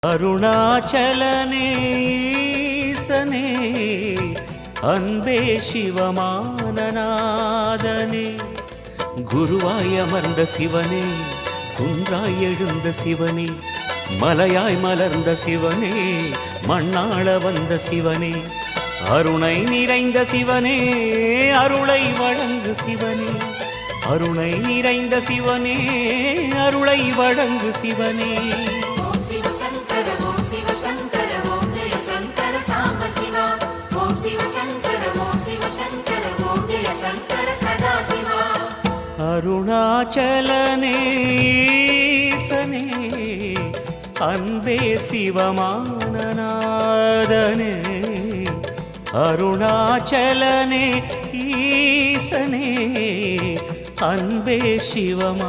அருணாச்சலனே அன்பே சிவமானநாதனே குருவாய் அமர்ந்த சிவனே குன்றாய் எழுந்த சிவனே மலையாய் மலர்ந்த சிவனே மண்ணாள வந்த சிவனே அருணை நிறைந்த சிவனே அருளை வழங்கு சிவனே அருணை நிறைந்த சிவனே அருளை வழங்கு சிவனே ஓம் சிவசங்கர ஓம் சிவசங்கர ஓம் ஜெய சங்கர சாம்ப சிவா ஓம் சிவசங்கர ஓம் சிவசங்கர ஓம் ஜெய சங்கர சதா சிவா அருணாச்சலனே அன்பே சிவமானநாதனே அருணாச்சலனே ஈசனே அன்பே சிவமானநாதனே